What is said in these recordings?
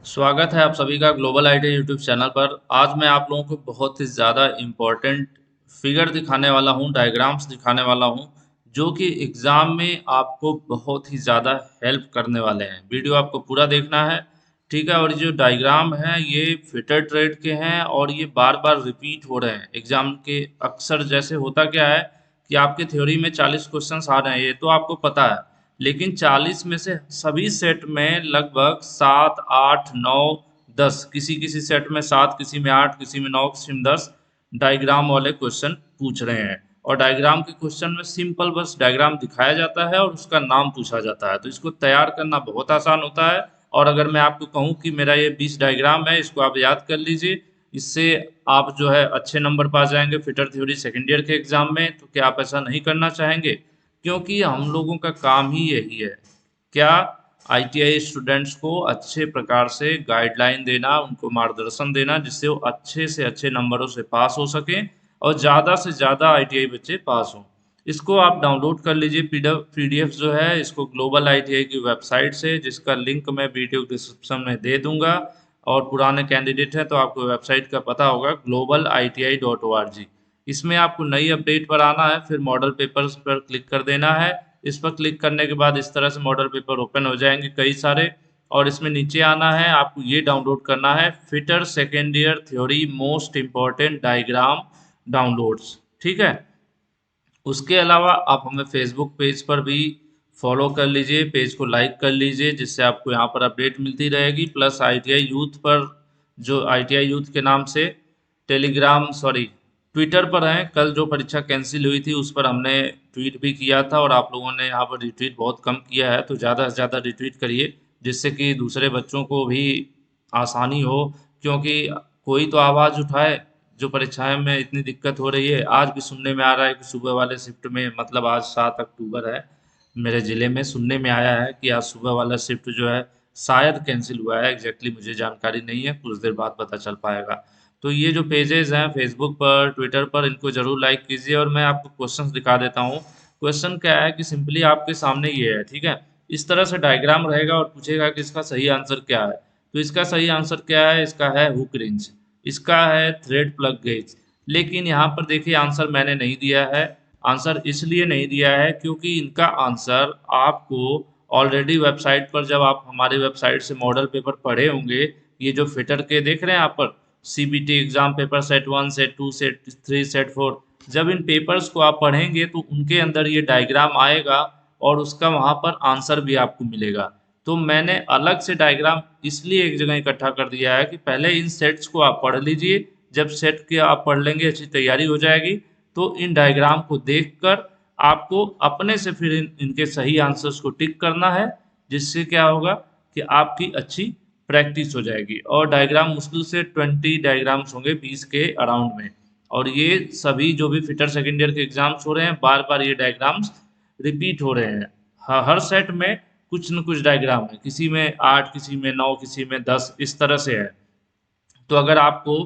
स्वागत है आप सभी का ग्लोबल आईटी यूट्यूब चैनल पर। आज मैं आप लोगों को बहुत ही ज़्यादा इम्पोर्टेंट फिगर दिखाने वाला हूँ, डायग्राम्स दिखाने वाला हूँ, जो कि एग्ज़ाम में आपको बहुत ही ज़्यादा हेल्प करने वाले हैं। वीडियो आपको पूरा देखना है, ठीक है। और ये जो डायग्राम है ये फिटर ट्रेड के हैं और ये बार बार रिपीट हो रहे हैं एग्ज़ाम के। अक्सर जैसे होता क्या है कि आपके थ्योरी में 40 क्वेश्चंस आ रहे हैं, ये तो आपको पता है, लेकिन 40 में से सभी सेट में लगभग 7, 8, 9, 10, किसी किसी सेट में 7, किसी में 8, किसी में 9, किसी में 10 डायग्राम वाले क्वेश्चन पूछ रहे हैं। और डायग्राम के क्वेश्चन में सिंपल बस डायग्राम दिखाया जाता है और उसका नाम पूछा जाता है, तो इसको तैयार करना बहुत आसान होता है। और अगर मैं आपको कहूँ कि मेरा ये 20 डायग्राम है, इसको आप याद कर लीजिए, इससे आप जो है अच्छे नंबर पा जाएंगे फिटर थ्योरी सेकेंड ईयर के एग्जाम में। तो क्या आप ऐसा नहीं करना चाहेंगे? क्योंकि हम लोगों का काम ही यही है, क्या, आईटीआई स्टूडेंट्स को अच्छे प्रकार से गाइडलाइन देना, उनको मार्गदर्शन देना, जिससे वो अच्छे से अच्छे नंबरों से पास हो सकें और ज़्यादा से ज़्यादा आईटीआई बच्चे पास हों। इसको आप डाउनलोड कर लीजिए, पीडीएफ जो है इसको ग्लोबल आईटीआई की वेबसाइट से, जिसका लिंक मैं वीडियो डिस्क्रिप्शन में दे दूंगा। और पुराने कैंडिडेट हैं तो आपको वेबसाइट का पता होगा, global.iti.org। इसमें आपको नई अपडेट पर आना है, फिर मॉडल पेपर्स पर क्लिक कर देना है। इस पर क्लिक करने के बाद इस तरह से मॉडल पेपर ओपन हो जाएंगे कई सारे। और इसमें नीचे आना है, आपको ये डाउनलोड करना है, fitter second year theory most important diagram downloads, ठीक है। उसके अलावा आप हमें फेसबुक पेज पर भी फॉलो कर लीजिए, पेज को लाइक कर लीजिए, जिससे आपको यहाँ पर अपडेट मिलती रहेगी। प्लस आईटीआई यूथ पर, जो आईटीआई यूथ के नाम से टेलीग्राम सॉरी ट्विटर पर हैं, कल जो परीक्षा कैंसिल हुई थी उस पर हमने ट्वीट भी किया था और आप लोगों ने यहाँ पर रिट्वीट बहुत कम किया है, तो ज़्यादा से ज़्यादा रिट्वीट करिए, जिससे कि दूसरे बच्चों को भी आसानी हो। क्योंकि कोई तो आवाज़ उठाए, जो परीक्षाएं में इतनी दिक्कत हो रही है। आज भी सुनने में आ रहा है कि सुबह वाले शिफ्ट में, मतलब आज 7 अक्टूबर है, मेरे ज़िले में सुनने में आया है कि आज सुबह वाला शिफ्ट जो है शायद कैंसिल हुआ है। एग्जैक्टली मुझे जानकारी नहीं है, कुछ देर बाद पता चल पाएगा। तो ये जो पेजेस हैं फेसबुक पर, ट्विटर पर, इनको जरूर लाइक कीजिए। और मैं आपको क्वेश्चंस दिखा देता हूँ। क्वेश्चन क्या है कि सिंपली आपके सामने ये है, ठीक है। इस तरह से डायग्राम रहेगा और पूछेगा कि इसका सही आंसर क्या है। तो इसका सही आंसर क्या है? इसका है हुक रेंज, इसका है थ्रेड प्लग गेज। लेकिन यहाँ पर देखिए आंसर मैंने नहीं दिया है। आंसर इसलिए नहीं दिया है क्योंकि इनका आंसर आपको ऑलरेडी वेबसाइट पर, जब आप हमारी वेबसाइट से मॉडल पेपर पढ़े होंगे, ये जो फिटर के देख रहे हैं आप पर, CBT exam paper set 1, set 2, set 3, set 4, जब इन पेपर्स को आप पढ़ेंगे तो उनके अंदर ये डायग्राम आएगा और उसका वहाँ पर आंसर भी आपको मिलेगा। तो मैंने अलग से डायग्राम इसलिए एक जगह इकट्ठा कर दिया है कि पहले इन सेट्स को आप पढ़ लीजिए। जब सेट के आप पढ़ लेंगे, अच्छी तैयारी हो जाएगी, तो इन डायग्राम को देखकर आपको अपने से फिर इनके सही आंसर्स को टिक करना है, जिससे क्या होगा कि आपकी अच्छी प्रैक्टिस हो जाएगी। और डायग्राम मुश्किल से 20 डायग्राम्स होंगे 20 के अराउंड में। और ये सभी जो भी फिटर सेकेंड ईयर के एग्जाम्स हो रहे हैं, बार बार ये डायग्राम्स रिपीट हो रहे हैं। हर सेट में कुछ न कुछ डायग्राम है, किसी में 8, किसी में 9, किसी में 10, इस तरह से है। तो अगर आपको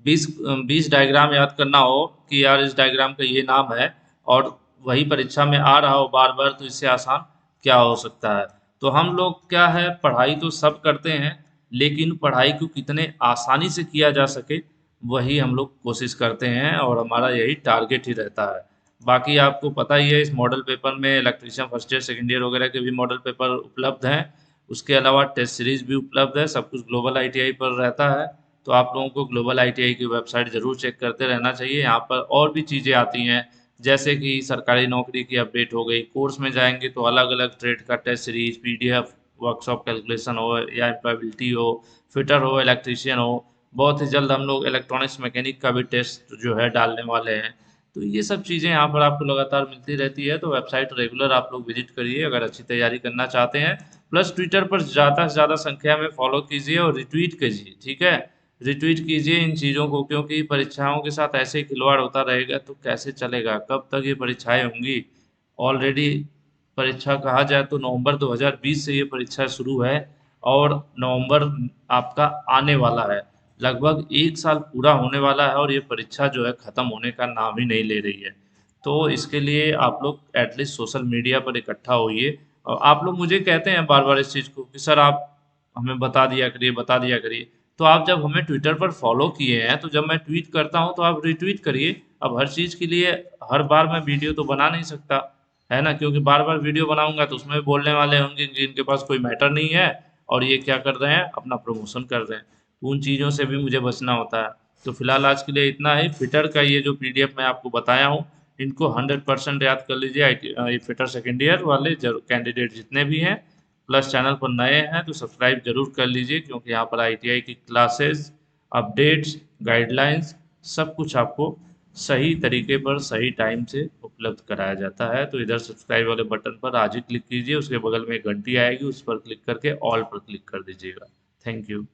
20 डायग्राम याद करना हो कि यार इस डायग्राम का ये नाम है, और वही परीक्षा में आ रहा हो बार बार, तो इससे आसान क्या हो सकता है। तो हम लोग क्या है, पढ़ाई तो सब करते हैं, लेकिन पढ़ाई को कितने आसानी से किया जा सके वही हम लोग कोशिश करते हैं, और हमारा यही टारगेट ही रहता है। बाकी आपको पता ही है, इस मॉडल पेपर में electrician first year second year वगैरह के भी मॉडल पेपर उपलब्ध हैं। उसके अलावा टेस्ट सीरीज भी उपलब्ध है, सब कुछ ग्लोबल आईटीआई पर रहता है। तो आप लोगों को ग्लोबल आईटीआई की वेबसाइट जरूर चेक करते रहना चाहिए। यहाँ पर और भी चीज़ें आती हैं, जैसे कि सरकारी नौकरी की अपडेट हो गई, कोर्स में जाएंगे तो अलग अलग ट्रेड का test series, PDF, workshop calculation हो या एम्प्लॉयबिलिटी हो, फिटर हो, इलेक्ट्रीशियन हो। बहुत ही जल्द हम लोग इलेक्ट्रॉनिक्स मैकेनिक का भी टेस्ट जो है डालने वाले हैं। तो ये सब चीज़ें यहाँ पर आपको लगातार मिलती रहती है। तो वेबसाइट रेगुलर आप लोग विजिट करिए अगर अच्छी तैयारी करना चाहते हैं। प्लस ट्विटर पर ज़्यादा से ज़्यादा संख्या में फॉलो कीजिए और रिट्वीट कीजिए, ठीक है। रिट्वीट कीजिए इन चीज़ों को, क्योंकि परीक्षाओं के साथ ऐसे ही खिलवाड़ होता रहेगा तो कैसे चलेगा, कब तक ये परीक्षाएं होंगी। ऑलरेडी परीक्षा कहा जाए तो नवंबर 2020 से ये परीक्षा शुरू है, और नवंबर आपका आने वाला है। लगभग 1 साल पूरा होने वाला है और ये परीक्षा जो है ख़त्म होने का नाम ही नहीं ले रही है। तो इसके लिए आप लोग एटलीस्ट सोशल मीडिया पर इकट्ठा होइए। और आप लोग मुझे कहते हैं बार बार इस चीज़ को कि सर आप हमें बता दिया करिए। तो आप जब हमें ट्विटर पर फॉलो किए हैं तो जब मैं ट्वीट करता हूँ तो आप रिट्वीट करिए। अब हर चीज़ के लिए हर बार मैं वीडियो तो बना नहीं सकता, है ना? क्योंकि बार बार वीडियो बनाऊंगा तो उसमें भी बोलने वाले होंगे कि इनके पास कोई मैटर नहीं है और ये क्या कर रहे हैं, अपना प्रमोशन कर रहे हैं। तो उन चीज़ों से भी मुझे बचना होता है। तो फिलहाल आज के लिए इतना ही। फिटर का ये जो पीडीएफ मैं आपको बताया हूँ, इनको 100% याद कर लीजिए। आई फिटर सेकेंड ईयर वाले कैंडिडेट जितने भी हैं, प्लस चैनल पर नए हैं तो सब्सक्राइब जरूर कर लीजिए, क्योंकि यहाँ पर आईटीआई की क्लासेस, अपडेट्स, गाइडलाइंस सब कुछ आपको सही तरीके पर सही टाइम से उपलब्ध कराया जाता है। तो इधर सब्सक्राइब वाले बटन पर आज ही क्लिक कीजिए, उसके बगल में एक घंटी आएगी, उस पर क्लिक करके ऑल पर क्लिक कर दीजिएगा। Thank you.